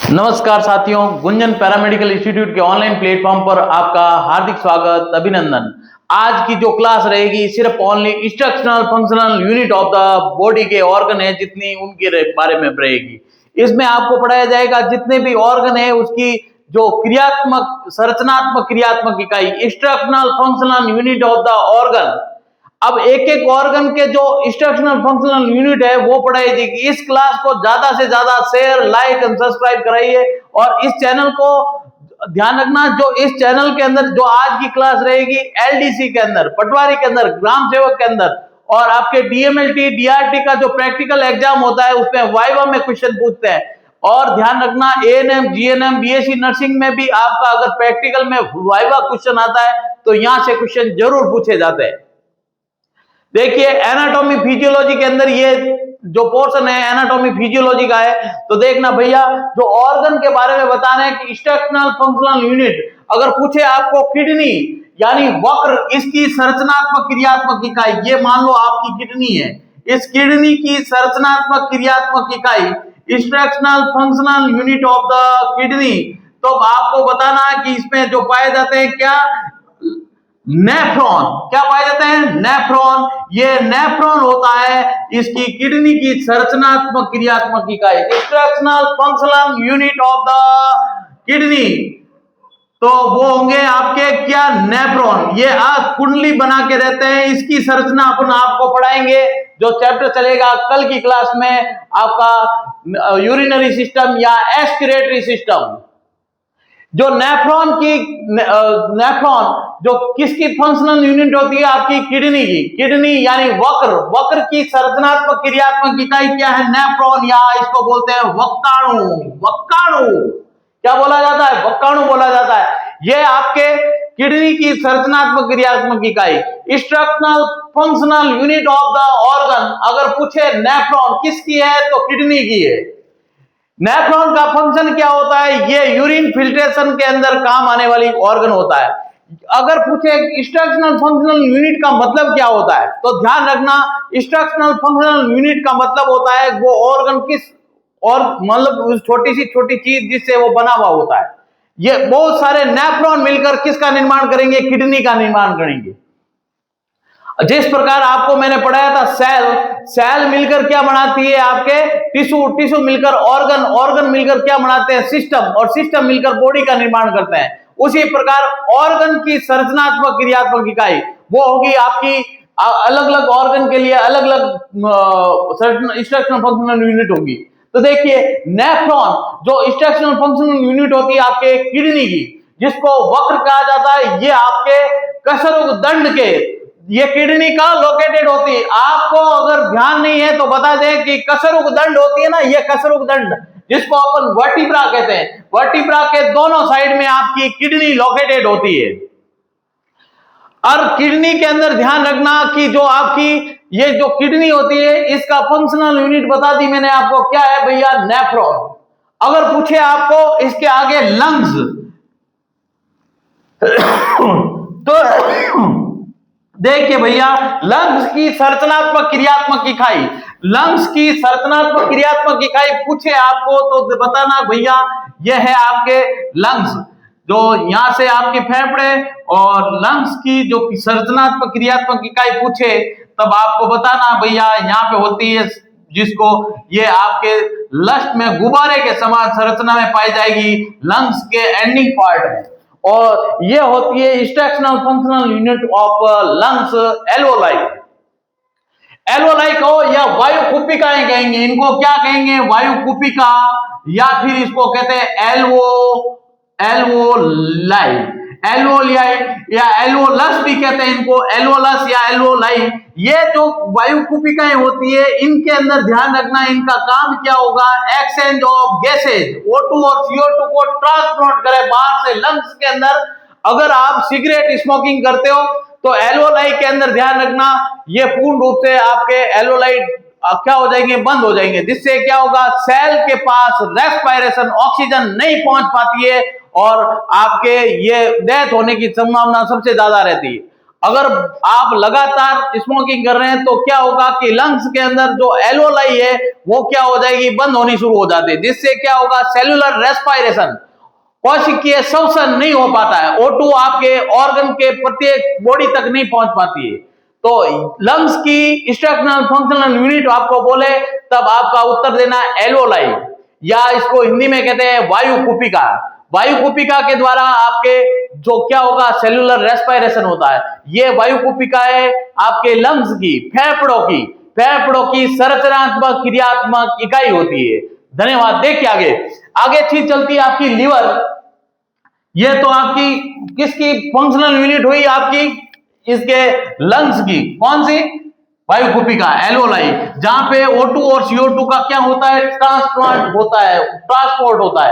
नमस्कार साथियों, Gunjan paramedical institute के ऑनलाइन प्लेटफॉर्म पर आपका हार्दिक स्वागत, अभिनंदन। आज की जो क्लास रहेगी सिर्फ only instructional functional unit of the body के ऑर्गन है जितनी उनके बारे में रहेगी। इसमें आपको पढ़ाया जाएगा जितने भी ऑर्गन है उसकी जो क्रियात्मक संरचनात्मक क्रियात्मक इकाई, instructional functional unit of the organ. अब एक एक ऑर्गन के जो इंस्ट्रक्शनल फंक्शनल यूनिट है वो पढ़ाई जाएगी। इस क्लास को ज्यादा से ज्यादा शेयर, लाइक एंड सब्सक्राइब कराइए और इस चैनल को ध्यान रखना, जो इस चैनल के अंदर जो आज की क्लास रहेगी एलडीसी के अंदर, पटवारी के अंदर, ग्राम सेवक के अंदर और आपके डीएमएलटी डीआरटी का जो प्रैक्टिकल एग्जाम होता है उसमें वाइवा में क्वेश्चन पूछते हैं। और ध्यान रखना एएनएम, जीएनएम, बीएससी नर्सिंग में भी आपका अगर प्रैक्टिकल में वाइवा क्वेश्चन आता है तो यहां से क्वेश्चन जरूर पूछे जाते हैं। देखिए एनाटॉमी फिजियोलॉजी के अंदर ये जो पोर्शन है एनाटॉमी फिजियोलॉजी का है, तो देखना भैया जो ऑर्गन के बारे में बता रहे हैं कि इंस्ट्रक्शनल फंक्शनल यूनिट, अगर पूछे आपको किडनी यानी वक्र, इसकी संरचनात्मक क्रियात्मक इकाई, ये मान लो आपकी किडनी है, इस किडनी की संरचनात्मक क्रियात्मक इकाई instructional functional unit of the kidney, तो आपको बताना है कि इसमें जो पाए जाते हैं क्या, नेफ्रॉन। क्या पाए जाते हैं? नेफ्रॉन। ये नेफ्रॉन होता है इसकी किडनी की संरचनात्मक क्रियात्मक इकाई, instructional functional unit of the kidney, तो वो होंगे आपके क्या, नेफ्रॉन। ये कुंडली बना के रहते हैं, इसकी संरचना अपन आपको पढ़ाएंगे। जो चैप्टर चलेगा कल की क्लास में आपका यूरिनरी सिस्टम या एक्सक्रीटरी सिस्टम। जो नेफ्रॉन जो किसकी फंक्शनल यूनिट होती है, आपकी किडनी की। किडनी यानी वक्र की संरचनात्मक क्रियात्मक इकाई क्या है, नेफ्रॉन, या इसको बोलते हैं वक्काणु। क्या बोला जाता है? वक्काणु बोला जाता है। ये आपके किडनी की संरचनात्मक क्रियात्मक इकाई, instructional functional unit of the organ. अगर पूछे नेफ्रॉन किसकी है तो किडनी की है। नेफ्रॉन का फंक्शन क्या होता है? ये यूरिन फिल्ट्रेशन के अंदर काम आने वाली ऑर्गन होता है। अगर पूछे इंस्ट्रक्शनल फंक्शनल यूनिट का मतलब क्या होता है, तो ध्यान रखना इंस्ट्रक्शनल फंक्शनल यूनिट का मतलब होता है वो ऑर्गन किस और मतलब छोटी सी छोटी चीज जिससे वो बना हुआ होता है। ये बहुत सारे नेफ्रॉन मिलकर किसका निर्माण करेंगे? किडनी का निर्माण करेंगे। जिस प्रकार आपको मैंने पढ़ाया था सेल मिलकर क्या बनाती है, आपके टिश्यू मिलकर ऑर्गन मिलकर क्या बनाते हैं, सिस्टम, और सिस्टम मिलकर बॉडी का निर्माण करते हैं। उसी प्रकार ऑर्गन की संरचनात्मक क्रियात्मक इकाई वो होगी आपकी अलग अलग ऑर्गन के लिए अलग अलग इंस्ट्रक्शनल फंक्शनल यूनिट होगी। तो देखिए नेफ्रॉन जो इंस्ट्रक्शनल फंक्शनल यूनिट होती है आपके किडनी की, जिसको वक्र कहा जाता है, ये आपके कसरुग दंड के, ये किडनी का लोकेटेड होती है। आपको अगर ध्यान नहीं है तो बता दें कि कसरुग दंड होती है ना, ये कसरुग दंड जिसको अपन वर्टिब्रा कहते हैं, वर्टिब्रा के दोनों साइड में आपकी किडनी लोकेटेड होती है। और किडनी के अंदर ध्यान रखना कि जो आपकी ये जो किडनी होती है इसका फंक्शनल यूनिट बता दी मैंने आपको, क्या है भैया, नेफ्रॉन। अगर पूछे आपको इसके आगे लंग्स तो देखिए भैया लंग्स की संरचनात्मक क्रियात्मक इकाई, लंग्स की संरचनात्मक क्रियात्मक इकाई पूछे आपको तो बताना भैया यह है आपके लंग्स। जो यहां से आपके फेफड़े और लंग्स की जो संरचनात्मक क्रियात्मक इकाई पूछे तब आपको बताना भैया यहां पे होती है, जिसको ये आपके लस्ट में गुब्बारे के समान संरचना में पाई जाएगी लंग्स के एंडिंग पार्ट में। और ये होती है instructional functional unit of lungs, alveoli. Alveoli को या वायु कुपिकाएं कहेंगे, इनको क्या कहेंगे, वायु कुपिका, या फिर इसको कहते हैं एल्वोलाई, एल्वोलाई या एल्वोलस भी कहते हैं इनको, एल्वोलस या एल्वोलाई। ये जो वायु कुपिकाएं होती है इनके अंदर ध्यान रखना इनका काम क्या होगा, एक्सचेंज ऑफ गैसेज, O2 और CO2 को ट्रांसपोर्ट करे बाहर से लंग्स के अंदर। अगर आप सिगरेट स्मोकिंग करते हो तो एल्वोलाई के अंदर ध्यान रखना ये पूर्ण रूप से आपके एल्वोलाई क्या हो जाएंगे, बंद हो जाएंगे, जिससे क्या होगा, सेल के पास रेस्पिरेशन ऑक्सीजन नहीं पहुंच पाती है और आपके ये डेथ होने की संभावना सबसे ज्यादा रहती है। अगर आप लगातार स्मोकिंग कर रहे हैं तो क्या होगा कि लंग्स के अंदर जो एल्वेओलाई है वो क्या हो जाएगी, बंद होनी शुरू हो जाती है, जिससे क्या होगा, सेल्यूलर रेस्पिरेशन, कोशिकीय श्वसन नहीं हो पाता है, O2 आपके ऑर्गन के प्रत्येक बॉडी तक नहीं पहुंच पाती है। तो लंग्स की स्ट्रक्चरल फंक्शनल यूनिट आपको बोले तब आपका उत्तर देना एल्वेओलाई, या इसको हिंदी में कहते हैं वायु कुपिका। वायु कुपिका के द्वारा आपके जो क्या होगा, सेल्यूलर रेस्पिरेशन होता है। ये वायु कुपिका है आपके लंग्स की, फेफड़ों की संरचनात्मक क्रियात्मक इकाई होती है। धन्यवाद। देखिए आगे आगे चीज चलती है आपकी लीवर। ये तो आपकी किसकी फंक्शनल यूनिट हुई, आपकी इसके लंग्स की, कौन सी, वायु कुपिका, एल्वेओलाई, जहां पे O2 और CO2 का क्या होता है, ट्रांसप्लांट होता है, ट्रांसपोर्ट होता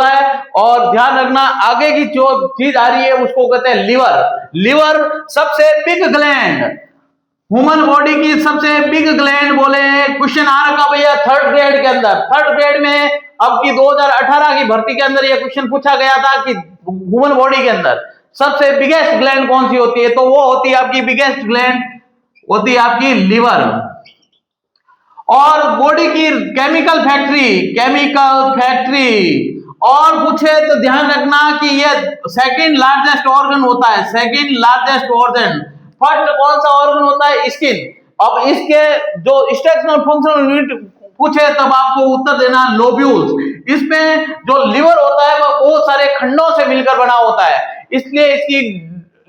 है। और ध्यान रखना आगे की जो चीज आ रही है उसको कहते हैं लीवर। लीवर सबसे बिग ग्लैंड, ह्यूमन बॉडी की सबसे बिग ग्लैंड बोले। क्वेश्चन आ रखा भैया थर्ड ग्रेड के अंदर, थर्ड ग्रेड में अब की 2018 की भर्ती के अंदर यह क्वेश्चन पूछा गया था कि ह्यूमन बॉडी के अंदर सबसे बिगेस्ट ग्लैंड कौन सी होती है, तो वो होती है आपकी बिगेस्ट ग्लैंड होती है आपकी लीवर। और बॉडी की केमिकल फैक्ट्री और पूछे तो ध्यान रखना कि ये सेकंड लार्जेस्ट ऑर्गन होता है, सेकंड लार्जेस्ट ऑर्गन। फर्स्ट कौन सा ऑर्गन होता है, स्किन। अब इसके जो स्ट्रक्चरल फंक्शनल यूनिट पूछे तब आपको उत्तर देना लोब्यूल्स। इसमें जो लिवर होता है वह बहुत सारे खंडों से मिलकर बना होता है, इसलिए इसकी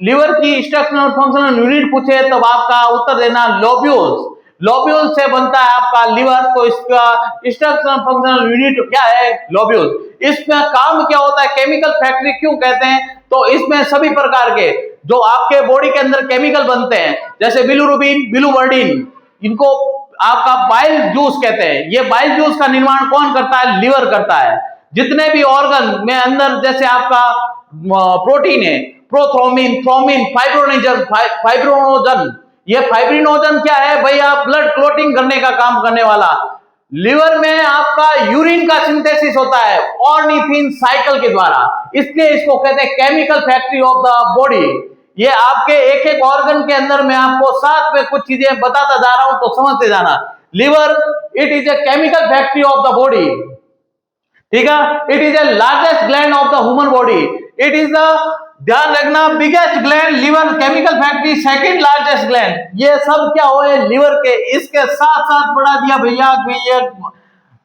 लिवर की स्ट्रक्चरल फंक्शनल यूनिट पूछे तब आपका उत्तर देना लोब्यूल्स। लोब्यूल से बनता है आपका लिवर, तो इसका स्ट्रक्चरल फंक्शनल यूनिट क्या है, लोब्यूल। इसमें काम क्या होता है, केमिकल फैक्ट्री क्यों कहते हैं, तो इसमें सभी प्रकार के जो आपके बॉडी के अंदर केमिकल बनते हैं, जैसे बिलिरुबिन, बिलिवर्डिन, इनको आपका बाइल जूस कहते हैं। ये बाइल जूस का निर्माण कौन करता है, लिवर करता है। जितने भी ऑर्गन में अंदर जैसे आपका प्रोटीन है, प्रोथ्रोमिन, थ्रोमिन, फाइब्रोनोजन, ये फाइब्रिनोजन क्या है भैया, ब्लड क्लोटिंग करने का काम करने वाला। लिवर में आपका यूरिन का सिंथेसिस होता है ऑर्निथिन साइकिल के द्वारा, इसलिए इसको कहते हैं chemical factory of the body. ये आपके एक एक ऑर्गन के अंदर मैं आपको साथ में कुछ चीजें बताता जा रहा हूं, तो समझते जाना। Liver it is a chemical factory of the body, ठीक है। It is a largest gland of the human body. It is the, ध्यान रखना, biggest gland liver, chemical factory, second largest gland. ये सब क्या हुए, लिवर के। इसके साथ साथ बढ़ा दिया भैया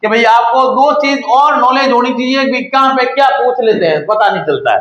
कि भैया आपको दो चीज और नॉलेज होनी चाहिए कि कहां पे क्या पूछ लेते हैं, पता नहीं चलता है।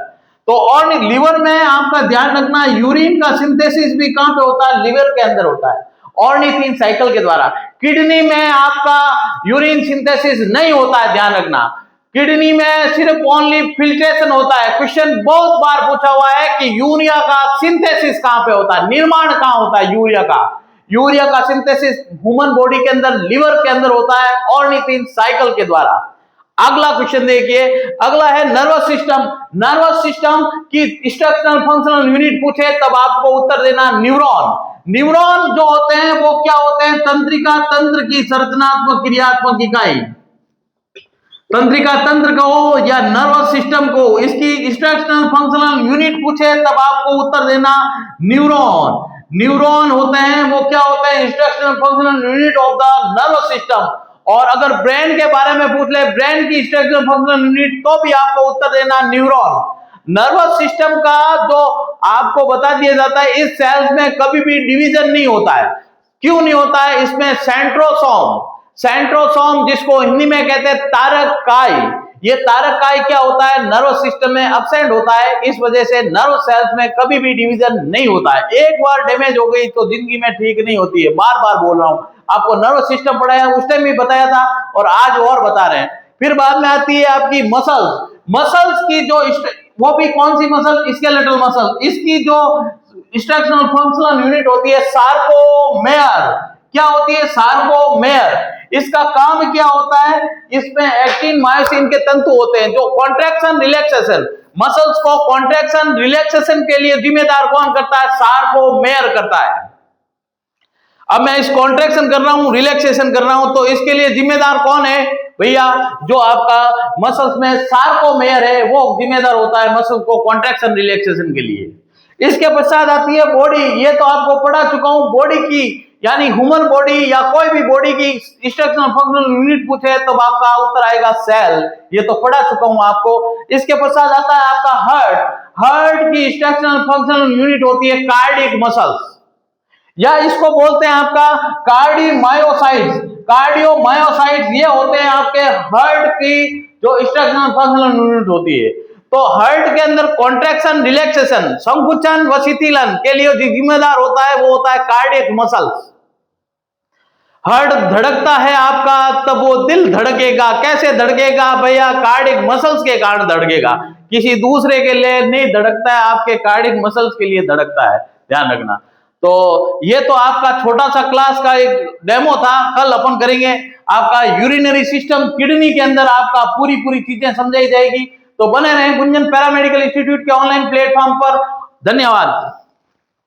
तो और लिवर में आपका ध्यान रखना, यूरिन का सिंथेसिस भी कहां पे होता है, लिवर के अंदर होता है, ऑर्निथिन साइकिल के द्वारा। किडनी में आपका यूरिन सिंथेसिस नहीं होता है, ध्यान रखना। किडनी में सिर्फ ओनली फिल्ट्रेशन होता है। क्वेश्चन बहुत बार पूछा हुआ है कि यूरिया का सिंथेसिस कहां पे होता है, निर्माण कहां होता है यूरिया का। यूरिया का सिंथेसिस ह्यूमन बॉडी के अंदर, लिवर के अंदर होता है, ऑर्निथिन साइकिल के द्वारा। अगला क्वेश्चन देखिए, अगला है नर्वस सिस्टम। नर्वस सिस्टम की स्ट्रक्चरल फंक्शनल यूनिट पूछे तब आपको उत्तर देना न्यूरॉन। न्यूरॉन जो होते हैं वो क्या होते हैं, तंत्रिका तंत्र की संरचनात्मक क्रियात्मक इकाई। तंत्रिका तंत्र को या नर्वस सिस्टम को इसकी स्ट्रक्चरल फंक्शनल यूनिट पूछे तब आपको उत्तर देना न्यूरॉन। न्यूरॉन होते हैं वो क्या होते हैं, structural functional unit of the nervous system. और अगर ब्रेन के बारे में पूछ ले, ब्रेन की स्ट्रक्चरल फंक्शनल यूनिट, तो भी आपको उत्तर देना न्यूरॉन। नर्वस सिस्टम का जो आपको बता दिया जाता है, इस सेल्स में कभी भी डिवीजन नहीं होता है। क्यों नहीं होता है, इसमें सेंट्रोसोम जिसको हिंदी में कहते हैं तारक काय, ये तारक काय क्या होता है, नर्वस सिस्टम में अब्सेंट होता है। इस वजह से नर्व सेल्स में कभी भी डिवीजन नहीं होता है। एक बार डैमेज हो गई तो जिंदगी में ठीक नहीं होती है। बार बार बोल रहा हूं, आपको नर्व सिस्टम पढ़ाया उस टाइम भी बताया था और आज और बता रहे हैं। फिर बाद में आती है आपकी मसल्स। मसल्स की जो वो भी कौन सी मसल, स्केलेटल मसल। इसकी जो स्ट्रक्चरल फंक्शनल यूनिट होती है सार्कोमेयर। क्या होती है, सार्कोमेयर। इसका काम क्या होता है, इसमें एक्टिन मायोसिन के तंतु होते हैं जो कॉन्ट्रैक्शन रिलैक्सेशन, मसल्स को कॉन्ट्रैक्शन रिलैक्सेशन के लिए जिम्मेदार कौन करता है, सार्कोमेयर करता है। अब मैं इस कॉन्ट्रैक्शन कर रहा हूं, रिलैक्सेशन कर रहा हूं, तो इसके लिए जिम्मेदार कौन है भैया, जो आपका मसल्स में सार्कोमेयर है वो जिम्मेदार होता है मसल्स को कॉन्ट्रैक्शन रिलैक्सेशन के लिए। इसके पश्चात आती है बॉडी। ये तो आपको पढ़ा चुका हूं, बॉडी की यानी ह्यूमन बॉडी या कोई भी बॉडी की इंस्ट्रक्शनल फंक्शनल यूनिट पूछे तो आपका उत्तर आएगा सेल। ये तो पढ़ा चुका हूं आपको। इसके पश्चात आता है आपका हार्ट। हार्ट की इंस्ट्रक्शनल फंक्शनल यूनिट होती है कार्डियक मसल्स, या इसको बोलते हैं आपका कार्डियोमायोसाइट्स। कार्डियोमायोसाइट्स ये होते हैं आपके हार्ट की जो इंस्ट्रक्शनल फंक्शनल यूनिट होती है। तो हार्ट के अंदर कॉन्ट्रैक्शन, रिलैक्सेशन, संकुचन व शिथिलन के लिए जो जिम्मेदार होता है वो होता है कार्डियक मसल्स। हार्ट धड़कता है आपका तब वो दिल धड़केगा। कैसे धड़केगा भैया? कार्डियक मसल्स के कारण धड़केगा, किसी दूसरे के लिए नहीं धड़कता है, आपके कार्डियक मसल्स के लिए धड़कता है, ध्यान रखना। तो ये तो आपका छोटा सा क्लास का एक डेमो था। कल अपन करेंगे आपका यूरिनरी सिस्टम, किडनी के अंदर आपका पूरी चीजें समझाई जाएगी। तो बने रहें गुंजन पैरामेडिकल इंस्टीट्यूट के ऑनलाइन प्लेटफॉर्म पर। धन्यवाद।